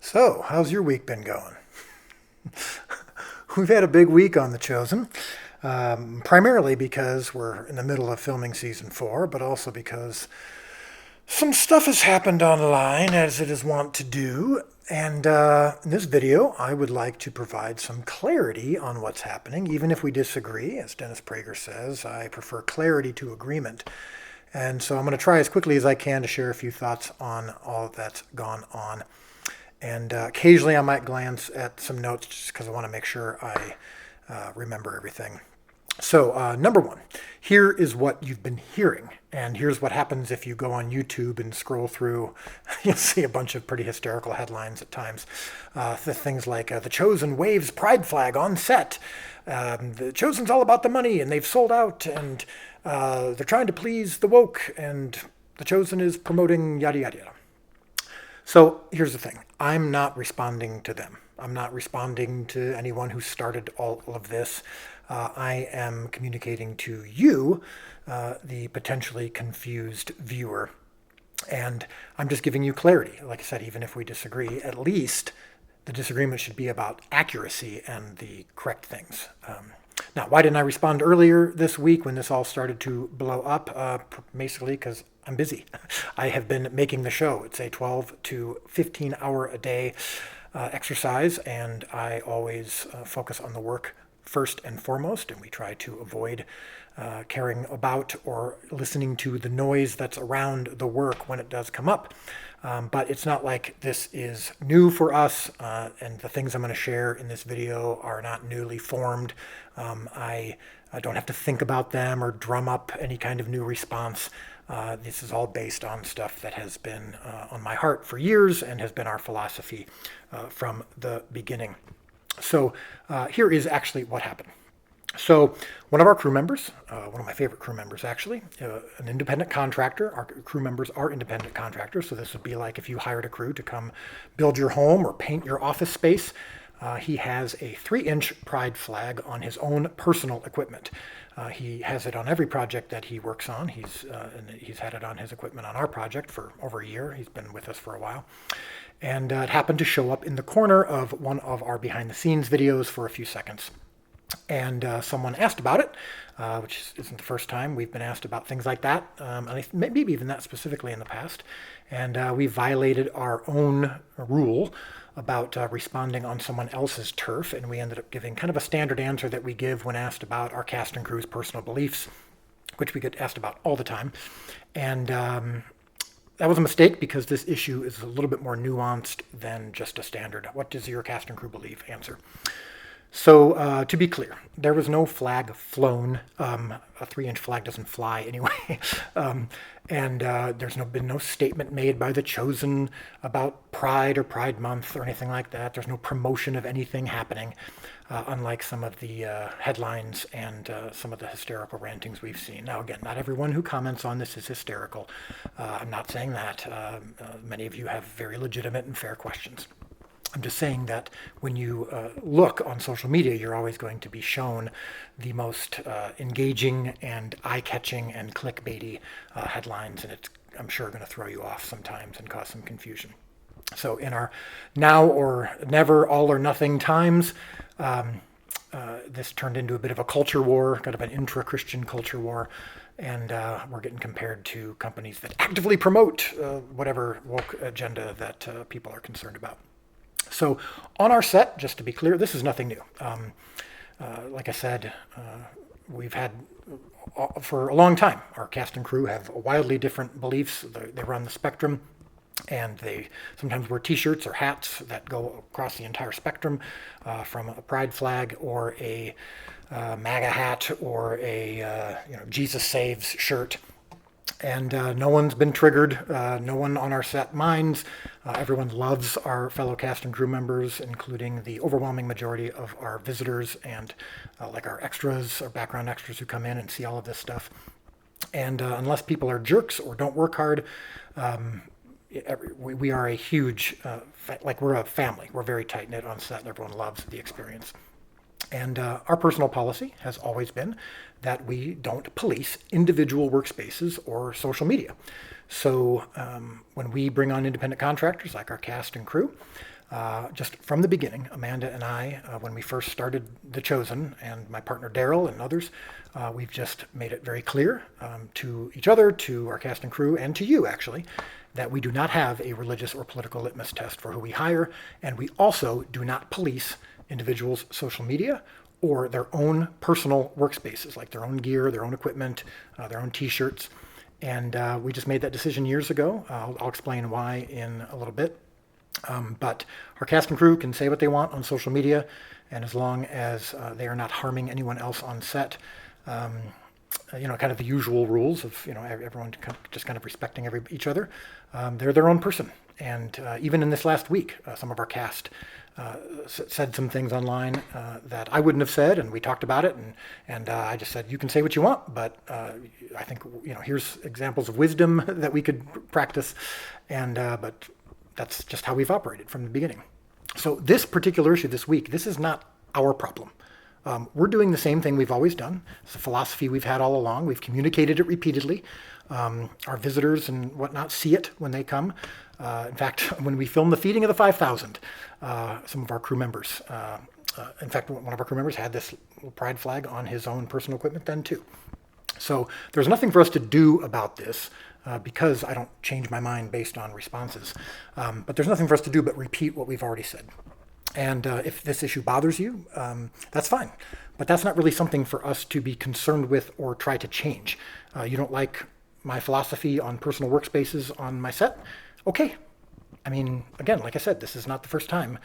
So, how's your week been going? We've had a big week on The Chosen, primarily because we're in the middle of filming season 4, but also because some stuff has happened online, as it is wont to do. And in this video, I would like to provide some clarity on what's happening, even if we disagree. As Dennis Prager says, I prefer clarity to agreement. And so I'm going to try as quickly as I can to share a few thoughts on all that's gone on. And occasionally I might glance at some notes just because I want to make sure I remember everything. So number one, here is what you've been hearing. And here's what happens if you go on YouTube and scroll through. You'll see a bunch of pretty hysterical headlines at times. Things like, The Chosen waves pride flag on set. The Chosen's all about the money and they've sold out and they're trying to please the woke and The Chosen is promoting yada, yada, yada. So here's the thing. I'm not responding to them. I'm not responding to anyone who started all of this. I am communicating to you, the potentially confused viewer. And I'm just giving you clarity. Like I said, even if we disagree, at least the disagreement should be about accuracy and the correct things. Now, why didn't I respond earlier this week when this all started to blow up? Basically because I'm busy. I have been making the show. It's a 12 to 15 hour a day exercise, and I always focus on the work first and foremost, and we try to avoid caring about or listening to the noise that's around the work when it does come up. But it's not like this is new for us, and the things I'm going to share in this video are not newly formed. I don't have to think about them or drum up any kind of new response. This is all based on stuff that has been on my heart for years and has been our philosophy from the beginning. So here is actually what happened. So one of our crew members, one of my favorite crew members actually, an independent contractor. Our crew members are independent contractors. So this would be like if you hired a crew to come build your home or paint your office space. He has a 3-inch pride flag on his own personal equipment. He has it on every project that he works on. He's had it on his equipment on our project for over a year. He's been with us for a while. And it happened to show up in the corner of one of our behind the scenes videos for a few seconds. And someone asked about it, which isn't the first time we've been asked about things like that, and maybe even that specifically in the past. And we violated our own rule about responding on someone else's turf, and we ended up giving kind of a standard answer that we give when asked about our cast and crew's personal beliefs, which we get asked about all the time. And that was a mistake because this issue is a little bit more nuanced than just a standard, what does your cast and crew believe answer. So to be clear, there was no flag flown. A 3-inch flag doesn't fly anyway. And there's been no statement made by The Chosen about Pride or Pride Month or anything like that. There's no promotion of anything happening, unlike some of the headlines and some of the hysterical rantings we've seen. Now, again, not everyone who comments on this is hysterical. I'm not saying that. Many of you have very legitimate and fair questions. I'm just saying that when you look on social media, you're always going to be shown the most engaging and eye-catching and clickbaity headlines, and it's, I'm sure, going to throw you off sometimes and cause some confusion. So in our now or never, all or nothing times, this turned into a bit of a culture war, kind of an intra-Christian culture war, and we're getting compared to companies that actively promote whatever woke agenda that people are concerned about. So on our set, just to be clear, this is nothing new. Like I said, we've had for a long time, our cast and crew have wildly different beliefs. They run the spectrum, and they sometimes wear t-shirts or hats that go across the entire spectrum, from a pride flag or a MAGA hat or a Jesus Saves shirt. And no one's been triggered. No one on our set minds. Everyone loves our fellow cast and crew members, including the overwhelming majority of our visitors and like our extras, our background extras who come in and see all of this stuff. And unless people are jerks or don't work hard, we are a huge, we're a family. We're very tight-knit on set, and everyone loves the experience. And our personal policy has always been that we don't police individual workspaces or social media. So when we bring on independent contractors like our cast and crew, just from the beginning, Amanda and I, when we first started The Chosen, and my partner Daryl and others, we've just made it very clear to each other, to our cast and crew, and to you actually, that we do not have a religious or political litmus test for who we hire, and we also do not police individuals' social media or their own personal workspaces, like their own gear, their own equipment, their own t-shirts. And we just made that decision years ago. I'll explain why in a little bit. But our cast and crew can say what they want on social media, and as long as they are not harming anyone else on set, kind of the usual rules of everyone just kind of respecting each other, they're their own person. And even in this last week, some of our cast said some things online that I wouldn't have said, and we talked about it, and I just said, you can say what you want, but I think here's examples of wisdom that we could practice, and but that's just how we've operated from the beginning. So this particular issue this week, this is not our problem. We're doing the same thing we've always done. It's a philosophy we've had all along. We've communicated it repeatedly. Our visitors and whatnot see it when they come. In fact, when we filmed the feeding of the 5,000, some of our crew members, in fact, one of our crew members had this little pride flag on his own personal equipment then too. So there's nothing for us to do about this because I don't change my mind based on responses. But there's nothing for us to do but repeat what we've already said. And if this issue bothers you, that's fine. But that's not really something for us to be concerned with or try to change. You don't like my philosophy on personal workspaces on my set? Okay. I mean, again, like I said, this is not the first time.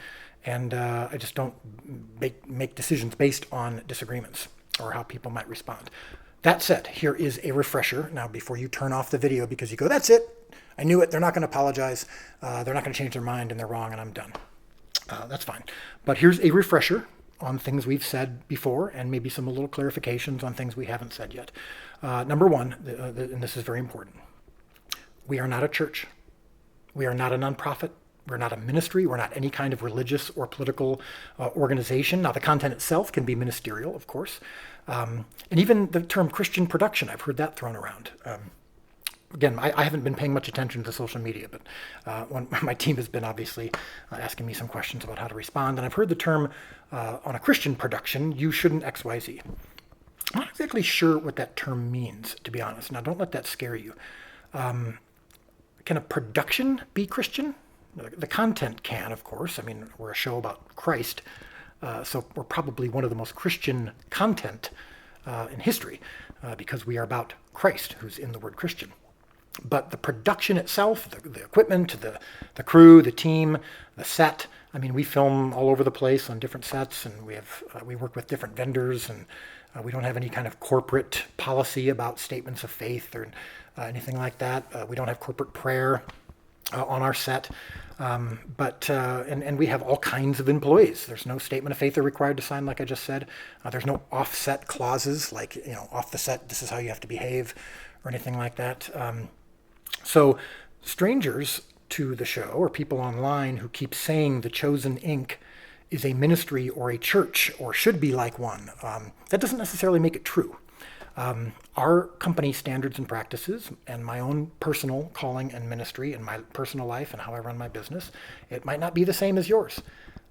And I just don't make decisions based on disagreements or how people might respond. That said, here is a refresher. Now, before you turn off the video because you go, that's it. I knew it. They're not going to apologize. They're not going to change their mind and they're wrong and I'm done. That's fine. But here's a refresher on things we've said before and maybe some little clarifications on things we haven't said yet. Number one, and this is very important, we are not a church. We are not a nonprofit. We're not a ministry. We're not any kind of religious or political organization. Now, the content itself can be ministerial, of course. And even the term Christian production, I've heard that thrown around. Again, I haven't been paying much attention to social media, but my team has been obviously asking me some questions about how to respond. And I've heard the term on a Christian production, you shouldn't X, Y, Z. I'm not exactly sure what that term means, to be honest. Now, don't let that scare you. Can a production be Christian? The content can, of course. I mean, we're a show about Christ, so we're probably one of the most Christian content in history because we are about Christ, who's in the word Christian. But the production itself, the equipment, the crew, the team, the set, I mean, we film all over the place on different sets, and we work with different vendors, and we don't have any kind of corporate policy about statements of faith or anything like that. We don't have corporate prayer on our set, but we have all kinds of employees. There's no statement of faith they're required to sign, like I just said. There's no offset clauses, like off the set, this is how you have to behave, or anything like that. So strangers to the show or people online who keep saying The Chosen Inc. is a ministry or a church or should be like one, that doesn't necessarily make it true. Our company standards and practices and my own personal calling and ministry and my personal life and how I run my business, it might not be the same as yours.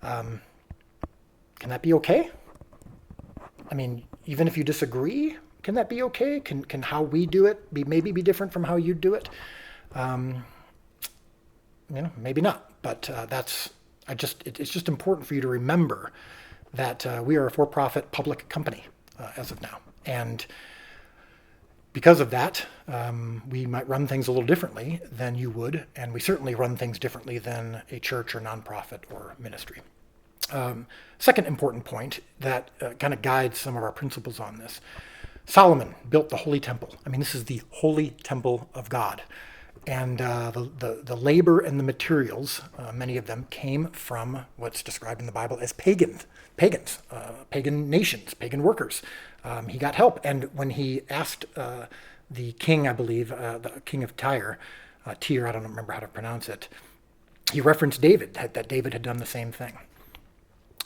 Can that be okay? I mean, even if you disagree, can that be okay? Can how we do it maybe be different from how you do it? Maybe not. But it's just important for you to remember that we are a for-profit public company as of now, and because of that, we might run things a little differently than you would, and we certainly run things differently than a church or nonprofit or ministry. Second important point that kind of guides some of our principles on this. Solomon built the Holy Temple. I mean, this is the Holy Temple of God. And the labor and the materials, many of them came from what's described in the Bible as pagans, pagan nations, pagan workers. He got help. And when he asked the king, I believe, the king of Tyre, I don't remember how to pronounce it, he referenced David, that David had done the same thing.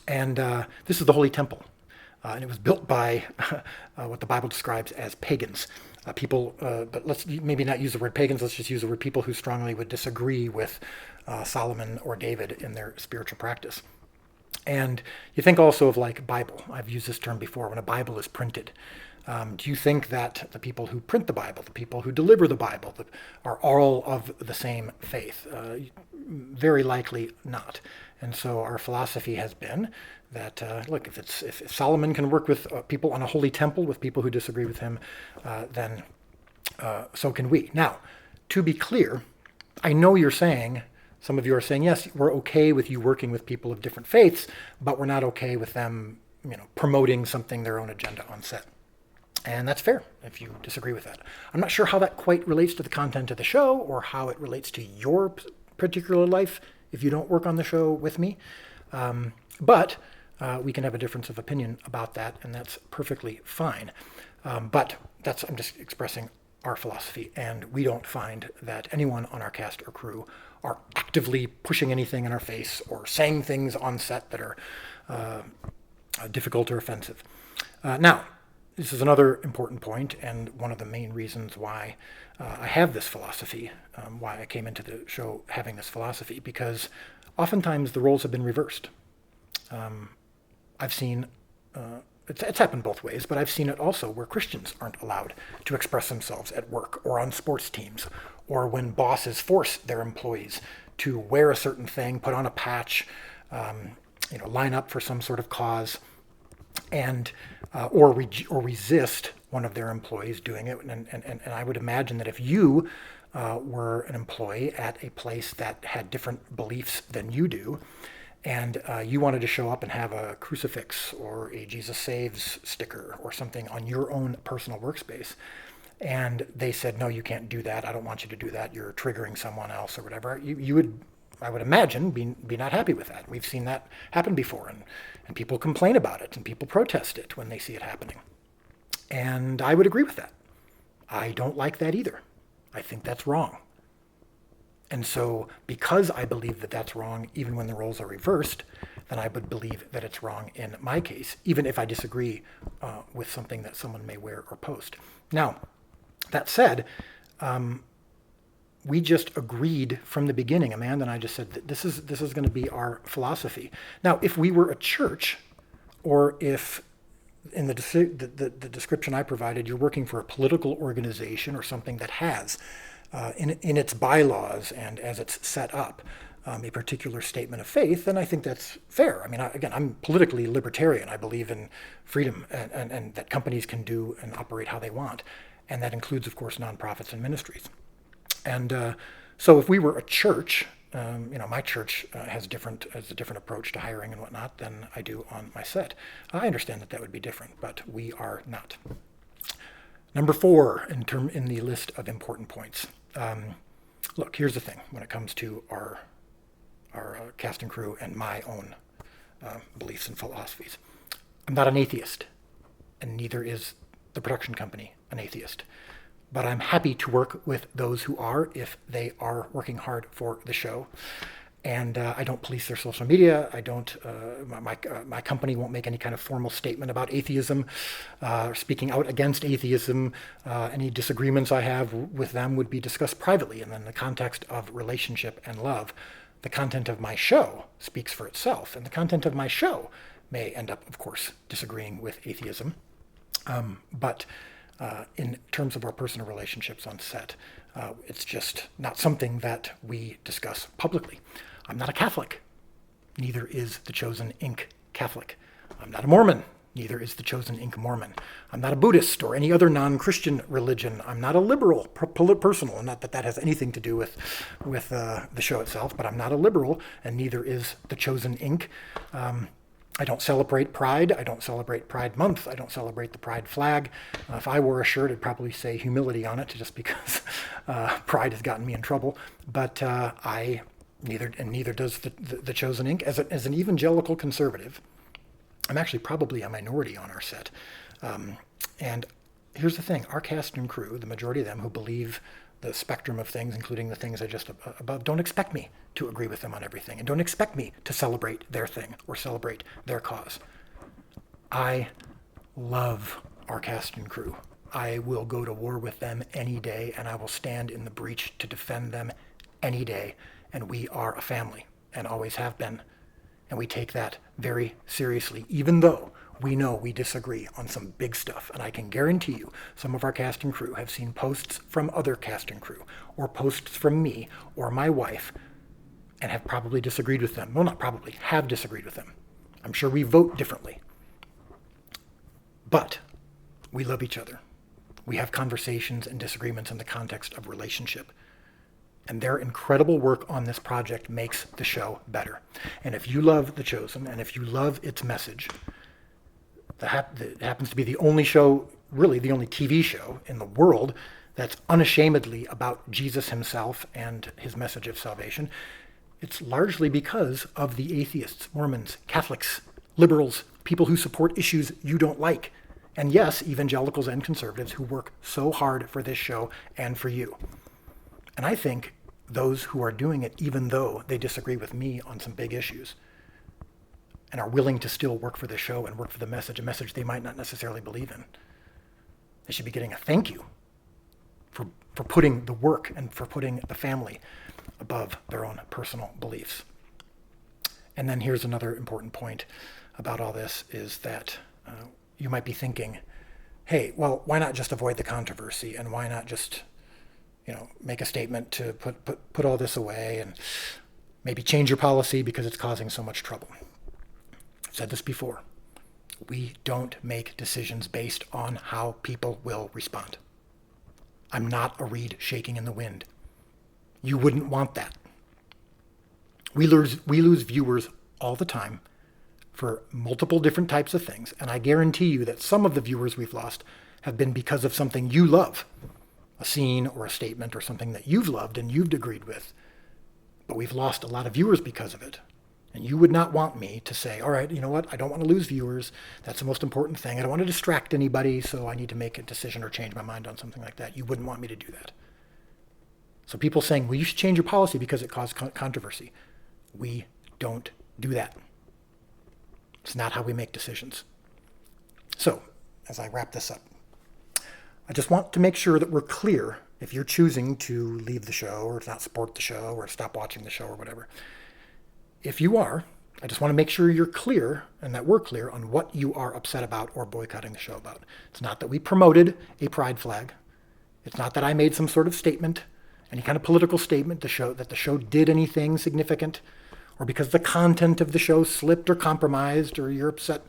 And this is the Holy Temple. And it was built by what the Bible describes as pagans. people, but let's maybe not use the word pagans, let's just use the word people who strongly would disagree with Solomon or David in their spiritual practice. And you think also of like Bible. I've used this term before, when a Bible is printed. Do you think that the people who print the Bible, the people who deliver the Bible, are all of the same faith? Very likely not. And so our philosophy has been that, look, if Solomon can work with people on a holy temple, with people who disagree with him, then so can we. Now, to be clear, I know you're saying, some of you are saying, yes, we're okay with you working with people of different faiths, but we're not okay with them, promoting something, their own agenda on set. And that's fair if you disagree with that. I'm not sure how that quite relates to the content of the show or how it relates to your particular life if you don't work on the show with me. But we can have a difference of opinion about that, and that's perfectly fine. But I'm just expressing our philosophy, and we don't find that anyone on our cast or crew are actively pushing anything in our face or saying things on set that are difficult or offensive. Now, this is another important point, and one of the main reasons why I have this philosophy, why I came into the show having this philosophy, because oftentimes the roles have been reversed. I've seen, it's happened both ways, but I've seen it also where Christians aren't allowed to express themselves at work or on sports teams, or when bosses force their employees to wear a certain thing, put on a patch, line up for some sort of cause, and or resist one of their employees doing it. And I would imagine that if you were an employee at a place that had different beliefs than you do, and you wanted to show up and have a crucifix or a Jesus Saves sticker or something on your own personal workspace, and they said, no, you can't do that, I don't want you to do that, you're triggering someone else or whatever, you would, I would imagine, be not happy with that. We've seen that happen before, and people complain about it, and people protest it when they see it happening. And I would agree with that. I don't like that either. I think that's wrong. And so because I believe that that's wrong, even when the roles are reversed, then I would believe that it's wrong in my case, even if I disagree with something that someone may wear or post. Now, that said, we just agreed from the beginning, Amanda and I just said that this is going to be our philosophy. Now, if we were a church, or if in the description I provided, you're working for a political organization or something that has in its bylaws and as it's set up a particular statement of faith, then I think that's fair. I mean, again, I'm politically libertarian. I believe in freedom and that companies can do and operate how they want. And that includes, of course, nonprofits and ministries. And so if we were a church, my church has a different approach to hiring and whatnot than I do on my set. I understand that would be different, but we are not. Number 4 in the list of important points. Look, here's the thing when it comes to our cast and crew and my own beliefs and philosophies. I'm not an atheist, and neither is the production company an atheist. But I'm happy to work with those who are, if they are working hard for the show. And I don't police their social media. I don't. My company won't make any kind of formal statement about atheism, or speaking out against atheism. Any disagreements I have with them would be discussed privately, and in the context of relationship and love. The content of my show speaks for itself, and the content of my show may end up, of course, disagreeing with atheism. But in terms of our personal relationships on set, it's just not something that we discuss publicly. I'm not a Catholic. Neither is the Chosen Inc. Catholic. I'm not a Mormon. Neither is the Chosen Inc. Mormon. I'm not a Buddhist or any other non-Christian religion. I'm not a liberal, personal. Not that has anything to do with the show itself, but I'm not a liberal, and neither is the Chosen Inc. I don't celebrate Pride. I don't celebrate Pride Month. I don't celebrate the Pride flag. If I wore a shirt, it'd probably say humility on it, just because Pride has gotten me in trouble. But neither does the Chosen Inc. As an evangelical conservative, I'm actually probably a minority on our set. And here's the thing: our cast and crew, the majority of them who believe the spectrum of things, including the things I just above, don't expect me to agree with them on everything, and don't expect me to celebrate their thing or celebrate their cause. I love our cast and crew. I will go to war with them any day, and I will stand in the breach to defend them any day. And we are a family, and always have been. And we take that very seriously, even though we know we disagree on some big stuff. And I can guarantee you, some of our cast and crew have seen posts from other cast and crew, or posts from me or my wife, and have probably disagreed with them. Well, not probably, have disagreed with them. I'm sure we vote differently. But we love each other. We have conversations and disagreements in the context of relationship. And their incredible work on this project makes the show better. And if you love The Chosen, and if you love its message, that happens to be the only show, really the only TV show in the world that's unashamedly about Jesus himself and his message of salvation, it's largely because of the atheists, Mormons, Catholics, liberals, people who support issues you don't like. And yes, evangelicals and conservatives who work so hard for this show and for you. And I think those who are doing it, even though they disagree with me on some big issues, and are willing to still work for the show and work for the message, a message they might not necessarily believe in, they should be getting a thank you for putting the work and for putting the family above their own personal beliefs. And then here's another important point about all this, is that you might be thinking, hey, well, why not just avoid the controversy, and why not just, make a statement to put all this away and maybe change your policy because it's causing so much trouble. I've said this before. We don't make decisions based on how people will respond. I'm not a reed shaking in the wind. You wouldn't want that. We lose viewers all the time for multiple different types of things, and I guarantee you that some of the viewers we've lost have been because of something you love, a scene or a statement or something that you've loved and you've agreed with. But we've lost a lot of viewers because of it. And you would not want me to say, all right, you know what, I don't want to lose viewers. That's the most important thing. I don't want to distract anybody, so I need to make a decision or change my mind on something like that. You wouldn't want me to do that. So people saying, well, you should change your policy because it caused controversy. We don't do that. It's not how we make decisions. So, as I wrap this up, I just want to make sure that we're clear if you're choosing to leave the show or to not support the show or stop watching the show or whatever. If you are, I just want to make sure you're clear and that we're clear on what you are upset about or boycotting the show about. It's not that we promoted a pride flag. It's not that I made some sort of statement, any kind of political statement to show that the show did anything significant, or because the content of the show slipped or compromised, or you're upset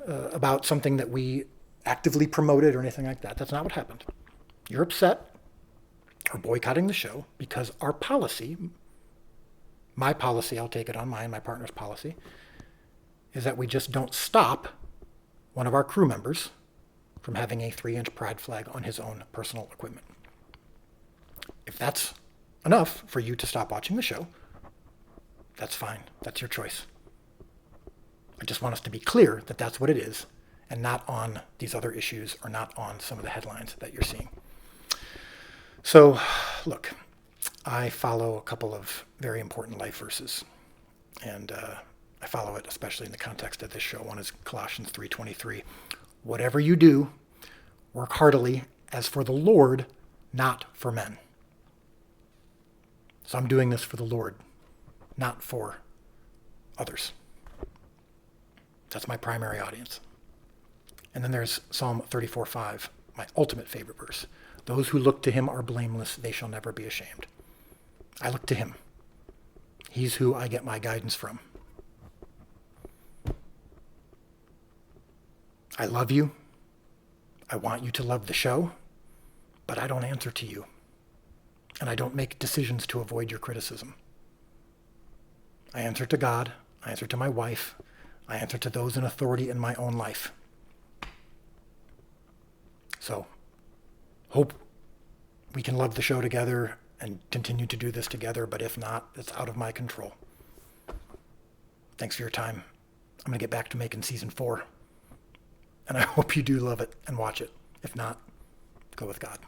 about something that we actively promoted or anything like that. That's not what happened. You're upset or boycotting the show because our policy, my policy, I'll take it on mine, my partner's policy, is that we just don't stop one of our crew members from having a 3-inch pride flag on his own personal equipment. If that's enough for you to stop watching the show, that's fine. That's your choice. I just want us to be clear that that's what it is, and not on these other issues or not on some of the headlines that you're seeing. So, look, I follow a couple of very important life verses, and I follow it especially in the context of this show. One is Colossians 3:23. Whatever you do, work heartily as for the Lord, not for men. So I'm doing this for the Lord, not for others. That's my primary audience. And then there's Psalm 34:5, my ultimate favorite verse. Those who look to him are blameless, they shall never be ashamed. I look to him. He's who I get my guidance from. I love you. I want you to love the show, but I don't answer to you. And I don't make decisions to avoid your criticism. I answer to God. I answer to my wife. I answer to those in authority in my own life. So, hope we can love the show together and continue to do this together, but if not, it's out of my control. Thanks for your time. I'm going to get back to making season 4. And I hope you do love it and watch it. If not, go with God.